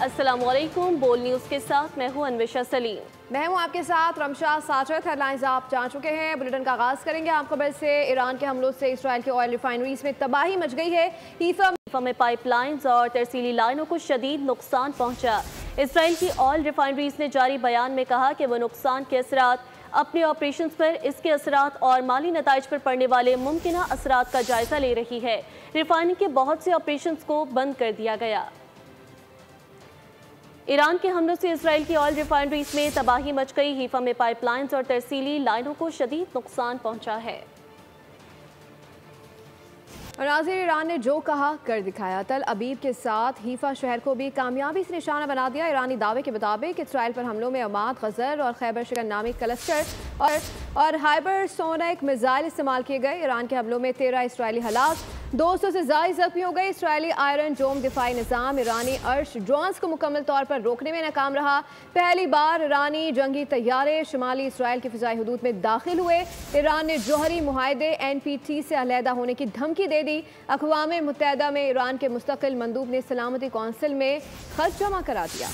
अस्सलामुअलैकुम। बोल न्यूज़ के साथ मैं हूं अन्वेशा सलीम। मैं हूं आपके साथ रमशा साजद। हेडलाइंस आप जान चुके हैं। बुलेटिन का आगाज करेंगे आप खबर से। ईरान के हमलों से इसराइल के ऑयल रिफाइनरीज में तबाही मच गई है। हीफा में पाइपलाइंस और तरसीली लाइनों को शदीद नुकसान पहुंचा। इसराइल की ऑयल रिफाइनरीज ने जारी बयान में कहा कि वो नुकसान के असरात अपने ऑपरेशन पर, इसके असरात और माली नताइज पर पड़ने वाले मुमकिना असरात का जायजा ले रही है। रिफाइनिंग के बहुत से ऑपरेशन को बंद कर दिया गया। ईरान के हमलों से इसराइल की ऑयल रिफाइनरीज में तबाही मच गई। हीफा में पाइपलाइंस और तरसीली लाइनों को शदीद नुकसान पहुंचा है। नाज़रीन, ईरान ने जो कहा कर दिखाया। तल अबीब के साथ हीफा शहर को भी कामयाबी से निशाना बना दिया। ईरानी दावे के मुताबिक इसराइल पर हमलों में अमाद, गजर और खैबर शिकन नामी क्लस्टर और हाइपरसोनिक मिसाइल इस्तेमाल किए गए। ईरान के हमलों में 13 इसराइली हलाक, 200 से ज़ायद जख्मी हो गए। इसराइली आयरन डोम दिफाई निज़ाम ईरानी अर्श ड्रोन्स को मुकम्मल तौर पर रोकने में नाकाम रहा। पहली बार ईरानी जंगी तैयारे शुमाली इसराइल की फ़िज़ाई हदूद में दाखिल हुए। ईरान ने जौहरी मुआहदे NPT से अलहदा होने की धमकी दे दी। अक़वाम मुत्तहिदा में ईरान के मुस्तकिल मंदूब ने सलामती कौंसिल में खत जमा करा दिया।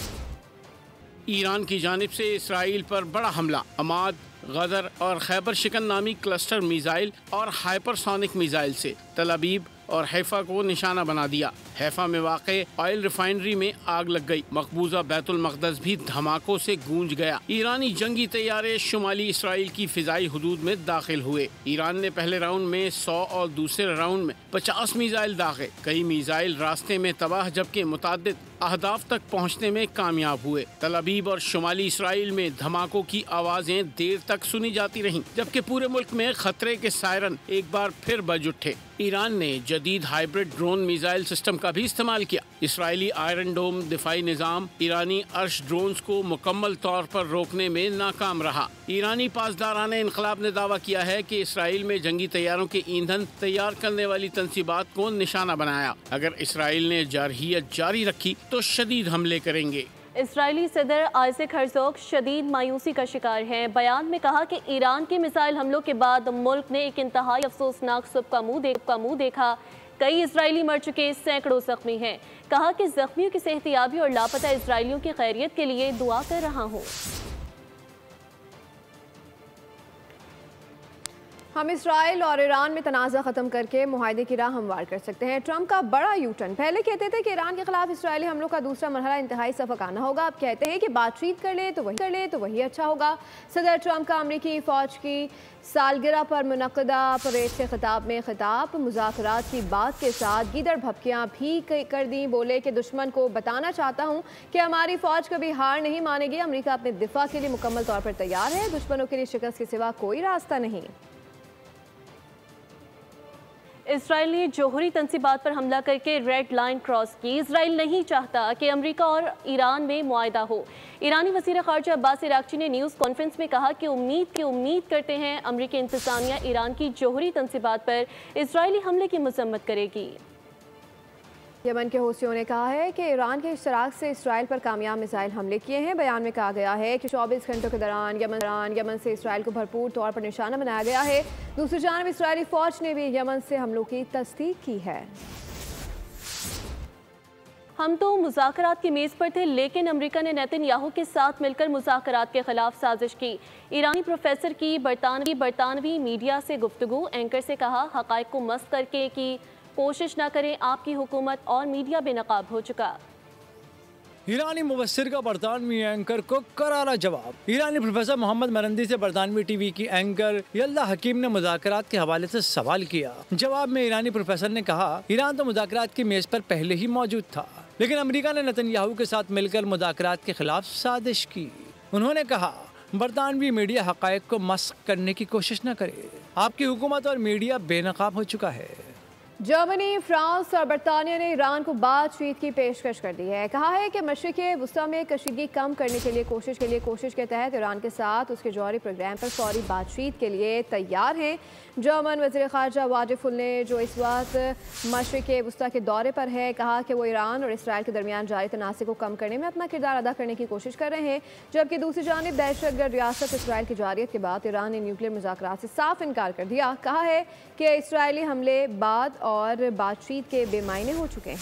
ईरान की जानिब से इसराइल पर बड़ा हमला, अमाद, गदर और खैबर शिकन नामी क्लस्टर मिसाइल और हाइपरसोनिक मिसाइल से तल अबीब और हैफा को निशाना बना दिया। हैफा में वाक़े ऑयल रिफाइनरी में आग लग गई। मकबूजा बैतुल मक़दस भी धमाकों से गूंज गया। ईरानी जंगी तैयारे शुमाली इसराइल की फ़िज़ाई हदूद में दाखिल हुए। ईरान ने पहले राउंड में 100 और दूसरे राउंड में 50 मिसाइल दागे। कई मिसाइल रास्ते में तबाह, जबकि मुताद्दिद अहदाफ तक पहुँचने में कामयाब हुए। तल अबीब और शुमाली इसराइल में धमाकों की आवाज़ें देर तक सुनी जाती रहीं, जबकि पूरे मुल्क में खतरे के सायरन एक बार फिर बज उठे। ईरान ने जदीद हाइब्रिड ड्रोन मिसाइल सिस्टम का भी इस्तेमाल किया। इसराइली आयरन डोम दिफाई निज़ाम ईरानी अर्श ड्रोन्स को मुकम्मल तौर पर रोकने में नाकाम रहा। ईरानी पासदाराने इनकलाब ने दावा किया है कि इसराइल में जंगी तैयारों के ईंधन तैयार करने वाली तंसीबात को निशाना बनाया। अगर इसराइल ने जारहियत जारी रखी तो शदीद हमले करेंगे। इसराइली सदर आइज़ैक हर्ज़ोग शदीद मायूसी का शिकार हैं। बयान में कहा कि ईरान के मिसाइल हमलों के बाद मुल्क ने एक इंतहाई अफसोसनाक सुबह का मुँह देखा। कई इसराइली मर चुके, सैकड़ों जख्मी हैं। कहा कि जख्मियों की सेहतियाबी और लापता इसराइलियों की खैरियत के लिए दुआ कर रहा हूँ। हम इसराइल और ईरान में तनाज़ा ख़त्म करके मुआहदे की राह हमवार कर सकते हैं। ट्रंप का बड़ा यूटर्न। पहले कहते थे कि ईरान के खिलाफ इसराइली हमलों का दूसरा मरहला इंतहाई सफ़काना होगा। अब कहते हैं कि बातचीत कर ले तो वही अच्छा होगा। सदर ट्रंप का अमरीकी फ़ौज की सालगिरह पर मुनक़दा परेड से खिताब में खिताब, मुज़ाकरात की बात के साथ गीदड़ भपकियाँ भी कर दी। बोले कि दुश्मन को बताना चाहता हूँ कि हमारी फ़ौज कभी हार नहीं मानेगी। अमरीका अपने दिफा के लिए मुकम्मल तौर पर तैयार है। दुश्मनों के लिए शिकस्त के सिवा कोई रास्ता नहीं। इसराइल ने जौहरी तंसीबात पर हमला करके रेड लाइन क्रॉस की। इसराइल नहीं चाहता कि अमेरिका और ईरान में मुआहदा हो। ईरानी वज़ीर ख़ारजा अब्बास इराक़ची ने न्यूज़ कॉन्फ्रेंस में कहा कि उम्मीद करते हैं अमेरिकी इंतज़ामिया ईरान की जौहरी तंसीबात पर इसराइली हमले की मज़म्मत करेगी। यमन के हौसियों ने कहा है कि ईरान के इश्तराक से इसराइल पर कामयाब मिसाइल हमले किए हैं। बयान में कहा गया है कि 24 घंटों के दौरान यमन से इसराइल को भरपूर तौर पर निशाना बनाया गया है। दूसरी जानब इसराइली फ़ौज ने भी यमन से हमलों की तस्दीक की है। हम तो मुज़ाकरात की मेज़ पर थे, लेकिन अमेरिका ने नेतन्याहू के साथ मिलकर मुज़ाकरात के खिलाफ साजिश की। ईरानी प्रोफेसर की बरतानवी मीडिया से गुफ्तगू। एंकर से कहा, हक़ाइक़ को मस्त करके की कोशिश न करें, आपकी हुकूमत और मीडिया बेनकाब हो चुका। ईरानी मुबस्सिर का बरतानवी एंकर को करारा जवाब। ईरानी प्रोफेसर मोहम्मद मरंदी से बरतानवी टीवी की एंकर यल्ला हकीम ने मुज़ाकरात के हवाले से सवाल किया। जवाब में ईरानी प्रोफेसर ने कहा, ईरान तो मुज़ाकरात की मेज़ पर पहले ही मौजूद था, लेकिन अमेरिका ने नेतन्याहू के साथ मिलकर मुज़ाकरात के खिलाफ साजिश की। उन्होंने कहा, बरतानवी मीडिया हक़ाइक़ को मस्ख़ करने की कोशिश न करे, आपकी हुकूमत और मीडिया बेनकाब हो चुका है। जर्मनी, फ्रांस और बरतानिया ने ईरान को बातचीत की पेशकश कर दी है। कहा है कि मशरिक़ वुस्ता में कशीदगी कम करने के लिए कोशिश के तहत ईरान के साथ उसके जौहरी प्रोग्राम पर फौरी बातचीत के लिए तैयार हैं। जर्मन वज़ीर ख़ारजा वाजिफुल ने, जो इस वक्त मशरिक़ वुस्ता के दौरे पर है, कहा कि वो ईरान और इसराइल के दरमियान जारी तनाज़े को कम करने में अपना किरदार अदा करने की कोशिश कर रहे हैं। जबकि दूसरी जानिब दहशतगर्द रियासत इसराइल की जारियत के बाद ईरान ने न्यूक्लियर मुज़ाकरात से साफ इनकार कर दिया। कहा है कि इसराइली हमले बाद और बातचीत के बेमायने हो चुके हैं।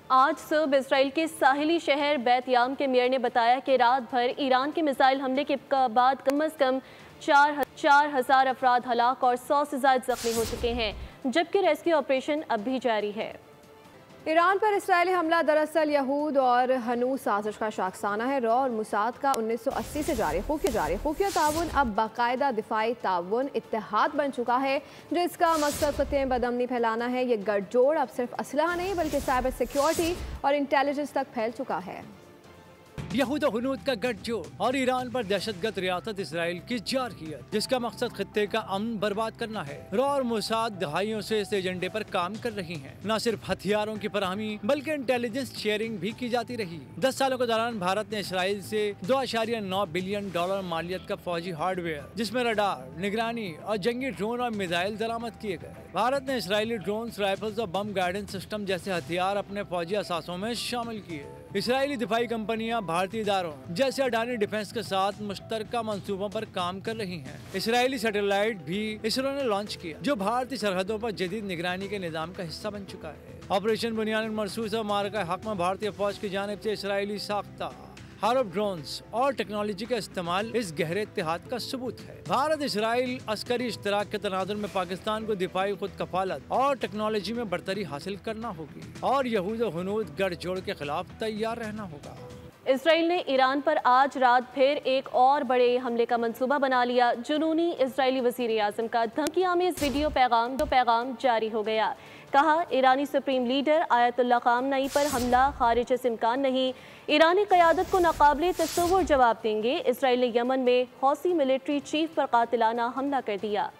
आज सुबह इसराइल के साहिली शहर बैत-याम के मेयर ने बताया कि रात भर ईरान के मिसाइल हमले के बाद कम से कम 4,000 अफराद हलाक और 100 से ज़्यादा जख्मी हो चुके हैं, जबकि रेस्क्यू ऑपरेशन अब भी जारी है। ईरान पर इस्राएली हमला दरअसल यहूद और हनूस साजिश का शाखसाना है। रॉ और मुसाद का 1980 से जारी खुफिया ताउन अब बाकायदा दिफाई ताउन इत्तेहाद बन चुका है, जिसका मकसद खत्ते बदअमनी फैलाना है। ये गठजोड़ अब सिर्फ असलहा नहीं बल्कि साइबर सिक्योरिटी और इंटेलिजेंस तक फैल चुका है। यहूद और हुनूद का गठजोड़ और ईरान पर दहशतगर्द रियासत इसराइल की जारहियत, जिसका मकसद खत्ते का अमन बर्बाद करना है। रॉ और मुसाद दहाइयों से इस एजेंडे पर काम कर रही हैं। न सिर्फ हथियारों की फराहमी बल्कि इंटेलिजेंस शेयरिंग भी की जाती रही। 10 सालों के दौरान भारत ने इसराइल से $2.9 बिलियन मालियत का फौजी हार्डवेयर, जिसमें रडार, निगरानी और जंगी ड्रोन और मिसाइल दरामद किए गए। भारत ने इसराइली ड्रोन, राइफल्स और बम गाइडेंस सिस्टम जैसे हथियार अपने फौजी असासों में शामिल किए। इसराइली दिफाई कंपनियां भारतीय इदारों जैसे अडानी डिफेंस के साथ मुश्तरका मंसूबों पर काम कर रही हैं। इसराइली सैटेलाइट भी इसरो ने लॉन्च किया, जो भारतीय सरहदों पर जदीद निगरानी के निजाम का हिस्सा बन चुका है। ऑपरेशन बुनियाद मरसूस और मारका हक में भारतीय फौज की जानिब से इसराइली साख्ता हार्ब ड्रोन्स और टेक्नोलॉजी का इस्तेमाल इस गहरे इत्तेहाद का सबूत है। भारत इसराइल अस्करी इश्तराक के तनाजुर में पाकिस्तान को दिफाई खुद कफालत और टेक्नोलॉजी में बढ़तरी हासिल करना होगी और यहूद और हुनूद गठजोड़ के खिलाफ तैयार रहना होगा। इसराइल ने ईरान पर आज रात फिर एक और बड़े हमले का मंसूबा बना लिया। जुनूनी इसराइली वज़ीर आज़म का धमकीआमेज़ वीडियो पैगाम जारी हो गया। कहा, ईरानी सुप्रीम लीडर आयतुल्लाह ख़ामनई पर हमला खारिज से इम्कान नहीं। ईरानी क़यादत को नाकाबिले तस्वुर जवाब देंगे। इसराइल ने यमन में हौसी मिलिट्री चीफ पर कातिलाना हमला कर दिया।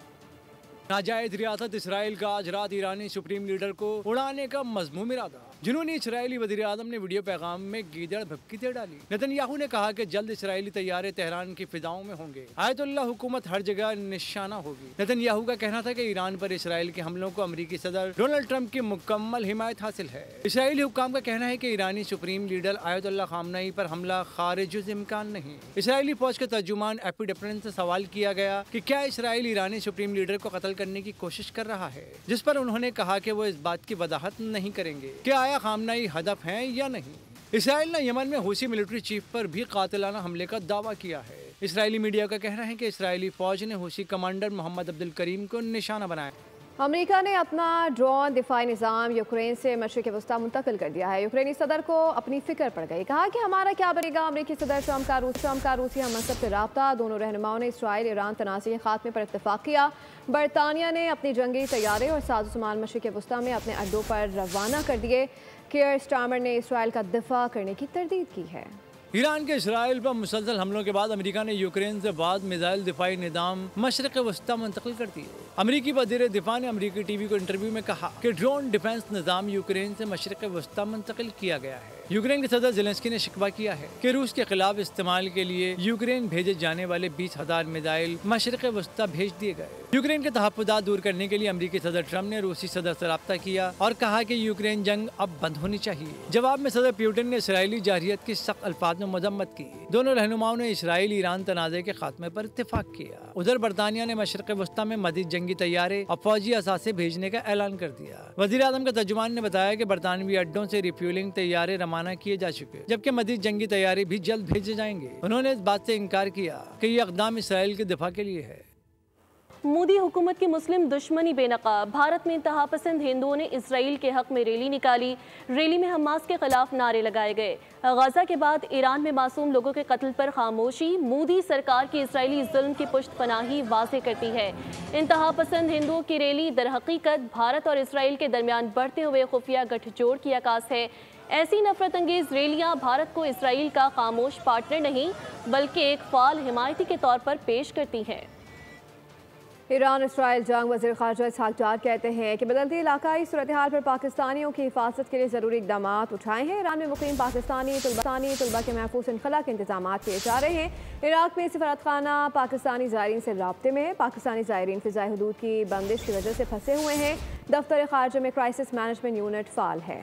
नाजायज रियासत इसराइल का आज रात ईरानी सुप्रीम लीडर को उड़ाने का मज़मूम इरादा। जुनूनी इसराइली वज़ीर आज़म ने वीडियो पैगाम में गीदड़ भभकी दे डाली। नेतन्याहू ने कहा कि जल्द इसराइली तैयारे तेहरान की फिजाओं में होंगे। आयतुल्लाह हुकूमत हर जगह निशाना होगी। नेतन्याहू का कहना था कि ईरान पर इसराइल के हमलों को अमरीकी सदर डोनाल्ड ट्रंप की मुकम्मल हिमायत हासिल है। इसराइली हुक्काम का कहना है कि ईरानी सुप्रीम लीडर आयतुल्लाह ख़ामनई पर हमला खारिज से इम्कान नहीं। इसराइली फौज के तर्जुमान एपी डेफरेंस से सवाल किया गया कि क्या इसराइल ईरानी सुप्रीम लीडर को कत्ल करने की कोशिश कर रहा है, जिस पर उन्होंने कहा कि वो इस बात की वजाहत नहीं करेंगे कि आया ख़ामनई हदफ हैं या नहीं। इसराइल ने यमन में हूसी मिलिट्री चीफ पर भी कातिलाना हमले का दावा किया है। इसराइली मीडिया का कहना है कि इसराइली फौज ने Houthi commander Mohammad Abdul Karim को निशाना बनाया। अमेरिका ने अपना ड्रोन दिफाई निज़ाम यूक्रेन से मशरिक़ वस्ता मुंतकिल कर दिया है। यूक्रेनी सदर को अपनी फिक्र पड़ गई। कहा कि हमारा क्या बनेगा। अमेरिकी सदर ट्रंप का रूसी हम मनसब से रब्ता। दोनों रहनुमाओं ने इसराइल ईरान तनाज़े के खात्मे पर इत्तेफाक किया। बरतानिया ने अपनी जंगी तैयारे और साजो सामान मशरिक़ वस्ता में अपने अड्डों पर रवाना कर दिए। कियर स्टार्मर ने इसराइल का दिफा करने की तरदीद की है। ईरान के इसराइल पर मुसलसल हमलों के बाद अमेरिका ने यूक्रेन से बाद मिसाइल दिफाई निज़ाम मशरिक़ वस्ता मुंतकिल कर दिए। अमेरिकी वज़ीर दिफा ने अमेरिकी टीवी को इंटरव्यू में कहा कि ड्रोन डिफेंस निज़ाम यूक्रेन से मशरिक़ वस्ता मुंतकिल किया गया है। यूक्रेन के सदर ज़ेलेंस्की ने शिकवा किया है कि रूस के खिलाफ इस्तेमाल के लिए यूक्रेन भेजे जाने वाले 20,000 मिसाइल मशरिक़ वस्ता भेज दिए गए। यूक्रेन के तहफ़्फ़ुज़ात दूर करने के लिए अमेरिकी सदर ट्रंप ने रूसी सदर से रब्ता किया और कहा कि यूक्रेन जंग अब बंद होनी चाहिए। जवाब में सदर पुतिन ने इसराइली जारहियत की सख्त अल्फाज में मजम्मत की। दोनों रहनुमाओं ने इसराइल ईरान तनाज़े के खात्मे पर इत्तेफाक किया। उधर बरतानिया ने मशरिक़ वस्ता में मज़ीद जंगी तैयारे और फौजी असासे भेजने का ऐलान कर दिया। वज़ीर आज़म का तर्जुमान ने बताया कि बरतानवी अड्डों से रिफ्यूलिंग तैयारे रवाना किए जा चुके, जबकि मज़ीद जंगी तैयारे भी जल्द भेजे जाएंगे। उन्होंने इस बात से इनकार किया कि ये इक़दाम इसराइल के दिफा के लिए है। मोदी हुकूमत की मुस्लिम दुश्मनी बेनकाब। भारत में इंतहा पसंद हिंदुओं ने इसराइल के हक में रैली निकाली। रैली में हमास के खिलाफ नारे लगाए गए। गजा के बाद ईरान में मासूम लोगों के कत्ल पर खामोशी। मोदी सरकार की इसराइली जुल्म की पुश्तपनाही वाज़ेह करती है। इंतहा पसंद हिंदुओं की रैली दरहकीकत भारत और इसराइल के दरमियान बढ़ते हुए खुफिया गठजोड़ की अक्कास है। ऐसी नफरत अंगेज रैलियाँ भारत को इसराइल का खामोश पार्टनर नहीं बल्कि एक फाल हिमायती के तौर पर पेश करती हैं। ईरान इसराइल जंग वज़ीर ख़ारजा इसहाक़ डार कहते हैं कि बदलती इलाकाई सूरत हाल पर पाकिस्तानियों की हिफाजत के लिए ज़रूरी इक़दाम उठाए हैं। ईरान में मुक़ीम पाकिस्तानी तलबा के महफूज इनखला के इंतजाम किए जा रहे हैं। इराक़ में सफारत खाना पाकिस्तानी ज़ायरीन से राब्ते में है। पाकिस्तानी ज़ायरीन फ़िज़ाई हदूद की बंदिश की वजह से फंसे हुए हैं। दफ्तर ख़ारजा में क्राइसिस मैनेजमेंट यूनिट फ़ाल है।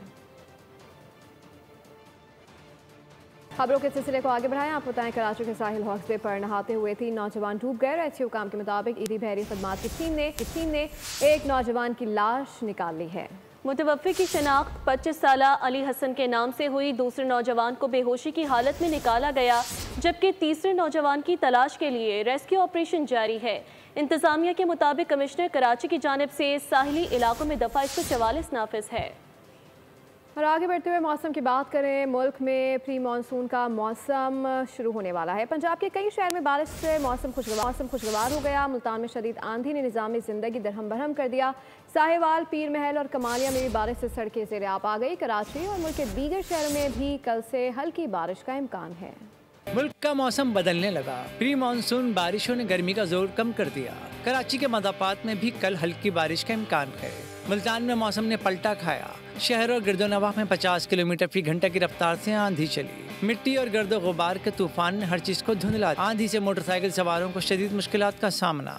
खबरों के सिलसिले को आगे बढ़ाएं। आप बताएं, कराची के साहिल हौसले पर नहाते हुए 3 नौजवान डूब गए। रेस्क्यू काम के मुताबिक ईदी बहरी खदमात की टीम ने एक नौजवान की लाश निकाल ली है। मुतवफ़्फ़ी की शनाख्त 25 साला अली हसन के नाम से हुई। दूसरे नौजवान को बेहोशी की हालत में निकाला गया, जबकि तीसरे नौजवान की तलाश के लिए रेस्क्यू ऑपरेशन जारी है। इंतज़ामिया के मुताबिक कमिश्नर कराची की जानिब से साहिली इलाकों में दफ़ा 144 नाफिज है। और आगे बढ़ते हुए मौसम की बात करें, मुल्क में प्री मानसून का मौसम शुरू होने वाला है। पंजाब के कई शहर में बारिश से मौसम खुशगवार हो गया। मुल्तान में शदीद आंधी ने निज़ाम ज़िंदगी दरहम बरहम कर दिया। साहिवाल, पीर महल और कमालिया में भी बारिश से सड़कें ज़ेर आब आ गई। कराची और मुल्क के दीगर शहरों में भी कल से हल्की बारिश का इम्कान है। मुल्क का मौसम बदलने लगा। प्री मानसून बारिशों ने गर्मी का जोर कम कर दिया। कराची के मदापात में भी कल हल्की बारिश का इम्कान है। मुल्तान में मौसम ने पलटा खाया। शहर और गिरदोनवाह में 50 किलोमीटर फी घंटा की रफ्तार से आंधी चली। मिट्टी और गर्दो गुबार के तूफान ने हर चीज को धुंधला। आंधी से मोटरसाइकिल सवारों को शदीद मुश्किलात का सामना।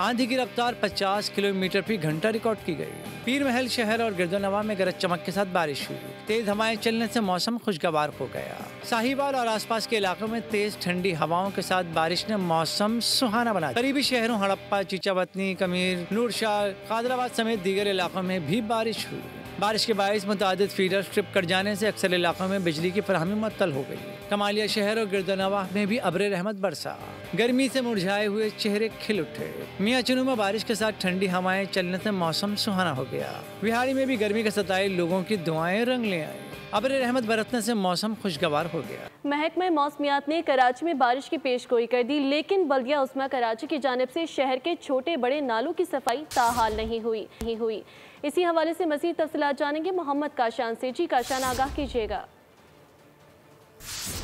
आंधी की रफ्तार 50 किलोमीटर फी घंटा रिकॉर्ड की गई। पीर महल शहर और गिरदोनवाह में गरज चमक के साथ बारिश हुई। तेज हवाएं चलने से मौसम खुशगवार हो गया। साहिवाल और आसपास के इलाकों में तेज ठंडी हवाओं के साथ बारिश ने मौसम सुहाना बना दिया। करीबी शहरों हड़प्पा, चीचावतनी, कमीर, नूरशाह, कादराबाद समेत दीगर इलाकों में भी बारिश हुई। बारिश के बायस मुतादिद फीडर ट्रिप कट जाने से अक्सर इलाकों में बिजली की फराहमी मुअत्तल हो गई। कमालिया शहर और गिरदोनवाह में भी अब्रे रहमत बरसा। गर्मी से मुरझाए हुए चेहरे खिल उठे। मियां चुनू में बारिश के साथ ठंडी हवाएं चलने से मौसम सुहाना हो गया। विहाड़ी में भी गर्मी के सताए लोगों की दुआएं रंग ले आई। अब्रे रहमत बरतने से मौसम खुशगवार हो गया। महकमा मौसमियात ने कराची में बारिश की पेशगोई कर दी, लेकिन बल्दिया उस्मा कराची की जानिब से शहर के छोटे बड़े नालों की सफाई ताहाल नहीं हुई। इसी हवाले से मज़ीद तफसीलात जानेंगे मोहम्मद काशान से। जी काशान, आगाह कीजिएगा।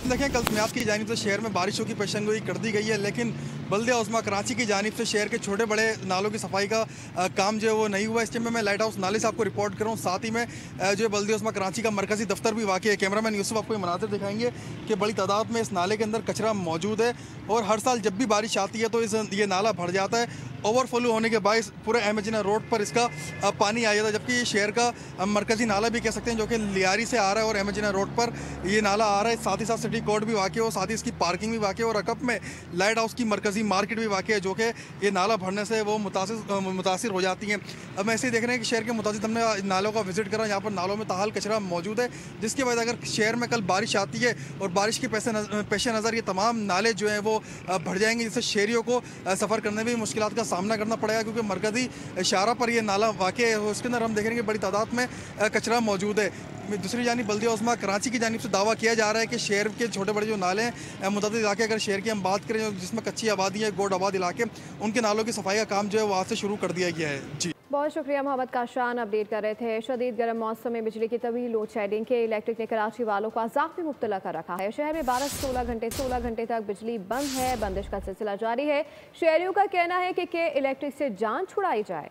देखें, कल स्मियात की जानिब से शहर में बारिशों की पेशगोई कर दी गई है, लेकिन बल्दिया उस्मा कराची की जानिब से शहर के छोटे बड़े नालों की सफाई का काम जो है वो नहीं हुआ। इस टाइम में मैं लाइट हाउस नाले से आपको रिपोर्ट कर रहा हूँ। साथ ही में जो है बल्दिया उस्मा कराची का मरकजी दफ्तर भी वाक़ई है। कैमरामैन यूसुफ आपको ये मनाज़िर दिखाएंगे कि बड़ी तादाद में इस नाले के अंदर कचरा मौजूद है और हर साल जब भी बारिश आती है तो ये नाला भर जाता है। ओवरफ्लो होने के बायस पूरे एमएचना रोड पर इसका पानी आ जाता है, जबकि ये शहर का मरकजी नाला भी कह सकते हैं जो कि लियारी से आ रहा है और एमएचना रोड पर ये नाला आ रहा है। साथ ही साथ सिटी कोर्ट भी वाक़ई हो, साथ ही इसकी पार्किंग भी वाक़ई और रकब में लाइट हाउस की मरकजी मार्केट भी वाक़ई है, जो कि ये नाला भरने से वो मुतासिर हो जाती हैं। अब ऐसे ही देख रहे हैं कि शहर के मुतासिर हमने नालों का विजिट करा। यहाँ पर नालों में ताहाल कचरा मौजूद है, जिसकी वजह अगर शहर में कल बारिश आती है और बारिश के पेश नज़र ये तमाम नाले जो हैं वो भर जाएंगे, जिससे शहरियों को सफ़र करने में मुश्किलात का सामना करना पड़ेगा, क्योंकि मरकजी इशारा पर यह नाला वाक़ई है। उसके अंदर हम देखेंगे बड़ी तादाद में कचरा मौजूद है। दूसरी जानिब बल्दिया उस्मा कराची की जानिब से दावा किया जा रहा है कि शहर के छोटे बड़े जो नाले हैं, मुतअद्दिद इलाके, अगर शहर की हम बात करें जिसमें कच्ची आबादी है, गोड आबाद इलाके, उनके नालों की सफाई का काम जो है वो आज से शुरू कर दिया गया है। जी, बहुत शुक्रिया मोहम्मद काशान, अपडेट कर रहे थे। शदीद गर्म मौसम में बिजली की तवील लोड शेडिंग के इलेक्ट्रिक ने कराची वालों को अज़ाब में मुब्तला कर रखा है। शहर में 16 घंटे तक बिजली बंद है। बंदिश का सिलसिला जारी है। शहरियों का कहना है कि इलेक्ट्रिक से जान छुड़ाई जाए।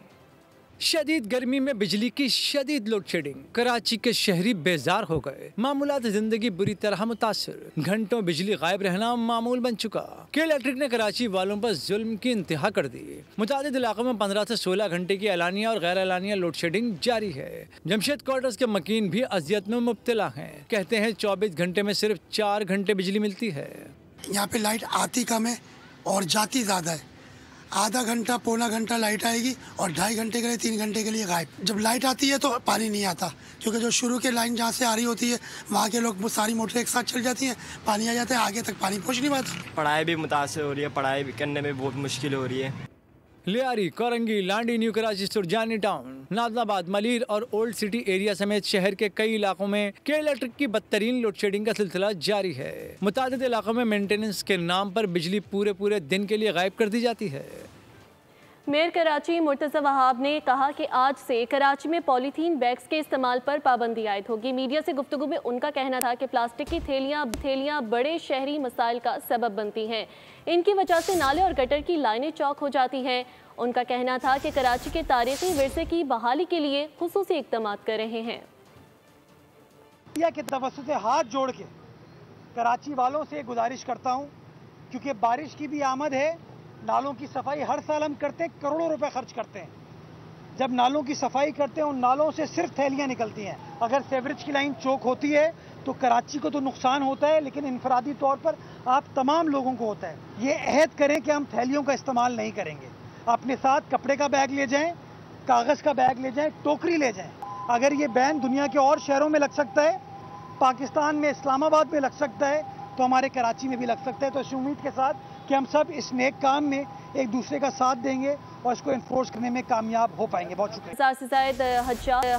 शदीद गर्मी में बिजली की शदीद लोड शेडिंग, कराची के शहरी बेजार हो गए। मामूलात जिंदगी बुरी तरह मुतासिर। घंटों बिजली गायब रहना मामूल बन चुका। के इलेक्ट्रिक ने कराची वालों पर जुल्म की इंतहा कर दी। मुतादिद इलाकों में 15 से 16 घंटे की एलानिया और गैर एलानिया लोड शेडिंग जारी है। जमशेद क्वार्टर्स के मकीन भी अजियत में मुब्तला हैं। कहते हैं 24 घंटे में सिर्फ 4 घंटे बिजली मिलती है। यहाँ पे लाइट आती कम है और जाती ज़्यादा है। आधा घंटा पौना घंटा लाइट आएगी और 2.5 घंटे के लिए 3 घंटे के लिए गायब। जब लाइट आती है तो पानी नहीं आता, क्योंकि जो शुरू के लाइन जहाँ से आ रही होती है वहाँ के लोग सारी मोटरें एक साथ चल जाती हैं, पानी आ जाता है, आगे तक पानी पहुँच नहीं पाता। पढ़ाई भी मुतासर हो रही है, पढ़ाई भी करने में बहुत मुश्किल हो रही है। लियारी, कोरंगी, लांडी, न्यू कराची, सुरजानी टाउन, नाजनाबाद, मलीर और ओल्ड सिटी एरिया समेत शहर के कई इलाकों में के इलेक्ट्रिक की बदतरीन लोड शेडिंग का सिलसिला जारी है। मुतादिद इलाकों में मेंटेनेंस के नाम पर बिजली पूरे दिन के लिए गायब कर दी जाती है। मेयर कराची मुर्तज़ा वहाब ने कहा कि आज से कराची में पॉलीथीन बैग्स के इस्तेमाल पर पाबंदी आयद होगी। मीडिया से गुफ्तगू में उनका कहना था कि प्लास्टिक की थैलियाँ बड़े शहरी मसाइल का सबब बनती हैं। इनकी वजह से नाले और गटर की लाइनें चौक हो जाती हैं। उनका कहना था कि कराची के तारीखी विरसे की बहाली के लिए खुसूसी इक़दाम कर रहे हैं। के तवस्सुत से हाथ जोड़ के कराची वालों से गुजारिश करता हूँ, क्योंकि बारिश की भी आमद है। नालों की सफाई हर साल हम करते हैं, करोड़ों रुपए खर्च करते हैं। जब नालों की सफाई करते हैं उन नालों से सिर्फ थैलियाँ निकलती हैं। अगर सेवरेज की लाइन चौक होती है तो कराची को तो नुकसान होता है, लेकिन इनफरादी तौर पर आप तमाम लोगों को होता है। ये अहद करें कि हम थैलियों का इस्तेमाल नहीं करेंगे। अपने साथ कपड़े का बैग ले जाएं, कागज़ का बैग ले जाएं, टोकरी ले जाएं। अगर ये बैन दुनिया के और शहरों में लग सकता है, पाकिस्तान में इस्लामाबाद में लग सकता है, तो हमारे कराची में भी लग सकता है। तो इस उम्मीद के साथ कि हम सब इस नेक काम में एक दूसरे का साथ देंगे और इसको इन्फोर्स करने में कामयाब हो पाएंगे। बहुत शुक्रिया। 1000 से ज़ायद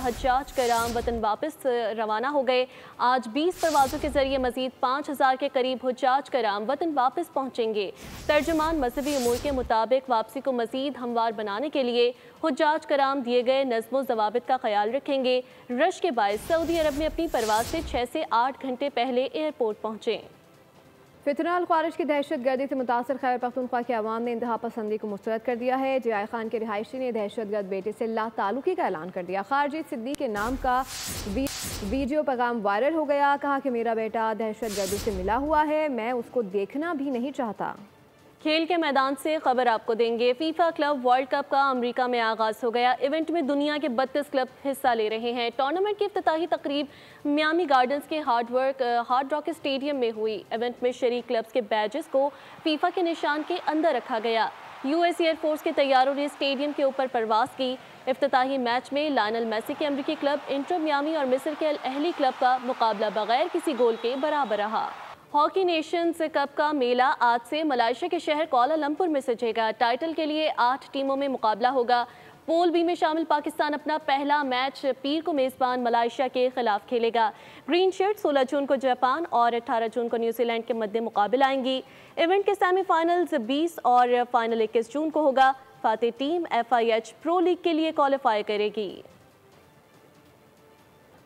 हज्जाज कराम वतन वापस रवाना हो गए। आज 20 परवाज़ों के जरिए मजीद 5000 के करीब हज्जाज कराम वतन वापस पहुँचेंगे। तर्जुमान मजहबी उमूर के मुताबिक वापसी को मजीद हमवार बनाने के लिए हज्जाज कराम दिए गए नज़्मो ज़वाबित का ख्याल रखेंगे। रश के बायस सऊदी अरब में अपनी परवाज़ से 6 से 8 घंटे पहले एयरपोर्ट पहुँचे। फितना अल ख्वारिज की दहशत गर्दी से मुतासर खैबर पख्तूनख्वा के अवाम ने इंतहा पसंदी को मुस्तरद कर दिया है। जिया खान के रिहायशी ने दहशत गर्द बेटे से लाताल्लुकी का ऐलान कर दिया। खारजी सिद्दीक के नाम का वीडियो पैगाम वायरल हो गया। कहा कि मेरा बेटा दहशत गर्दी से मिला हुआ है, मैं उसको देखना भी नहीं चाहता। खेल के मैदान से खबर आपको देंगे। फीफा क्लब वर्ल्ड कप का अमेरिका में आगाज़ हो गया। इवेंट में दुनिया के 32 क्लब हिस्सा ले रहे हैं। टूर्नामेंट की इफ्तिताही तकरीब मियामी गार्डन्स के हार्ड रॉक स्टेडियम में हुई। इवेंट में शरीक क्लब्स के बैजेस को फीफा के निशान के अंदर रखा गया। यूएस एयरफोर्स के तैयारों ने स्टेडियम के ऊपर परवाज़ की। इफ्तिताही मैच में लायनल मेसी के अमरीकी क्लब इंटर मियामी और मिस्र के अल अहली क्लब का मुकाबला बगैर किसी गोल के बराबर रहा। हॉकी नेशंस कप का मेला आज से मलेशिया के शहर कुआलालंपुर में सजेगा। टाइटल के लिए 8 टीमों में मुकाबला होगा। पूल बी में शामिल पाकिस्तान अपना पहला मैच पीर को मेज़बान मलेशिया के खिलाफ खेलेगा। ग्रीन शर्ट 16 जून को जापान और 18 जून को न्यूजीलैंड के मद्दे मुकाबले आएंगी। इवेंट के सेमीफाइनल्स 20 और फाइनल 21 जून को होगा। Fateh team FIH pro league के लिए क्वालिफाई करेगी।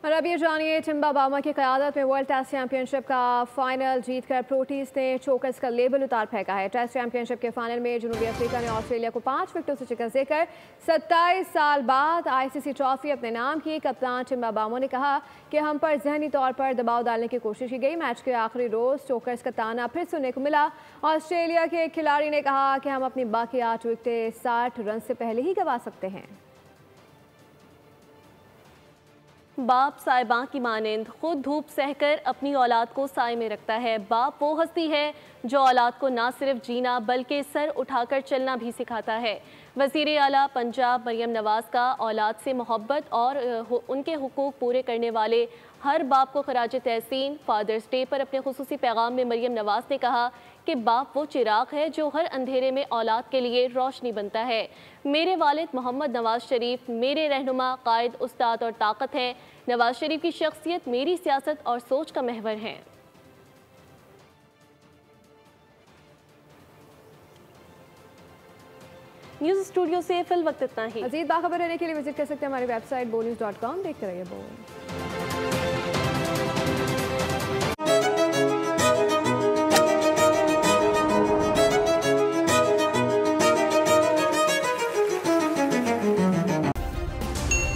और अब ये जानिए, टिम्बा बामा की क़यादत में वर्ल्ड टेस्ट चैंपियनशिप का फाइनल जीतकर प्रोटीज ने चोकर्स का लेबल उतार फेंका है। टेस्ट चैंपियनशिप के फाइनल में जनूबी अफ्रीका ने ऑस्ट्रेलिया को 5 विकेटों से शिकस्त देकर 27 साल बाद ICC ट्रॉफी अपने नाम की। कप्तान टिम्बा बामा ने कहा कि हम पर जहनी तौर पर दबाव डालने की कोशिश की गई। मैच के आखिरी रोज़ चोकर्स का ताना फिर सुनने को मिला। ऑस्ट्रेलिया के खिलाड़ी ने कहा कि हम अपनी बाकी 8 विकेटें 60 रन से पहले ही गंवा सकते हैं। बाप साहिबां की मानिंद खुद धूप सहकर अपनी औलाद को साए में रखता है। बाप वो हस्ती है जो औलाद को ना सिर्फ जीना बल्कि सर उठाकर चलना भी सिखाता है। वज़ीर आला पंजाब मरियम नवाज़ का औलाद से मोहब्बत और उनके हुकूक पूरे करने वाले हर बाप को खराज तहसीन। फादर्स डे पर अपने खुसूसी पैगाम में मरियम नवाज़ ने कहा कि बाप वो चिराग है जो हर अंधेरे में औलाद के लिए रोशनी बनता है। मेरे वालिद मोहम्मद नवाज शरीफ मेरे रहनुमा, कायद, उस्ताद और ताकत हैं। नवाज शरीफ की शख्सियत मेरी सियासत और सोच का महवर है। न्यूज़ स्टूडियो से फिल वक्त इतना ही। मज़ीद बाखबर रहने के लिए विजिट कर सकते हैं हमारी वेबसाइट bonews.com। देखते रहिए बोन।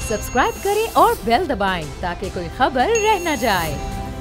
सब्सक्राइब करें और बेल दबाएं ताकि कोई खबर रह न जाए।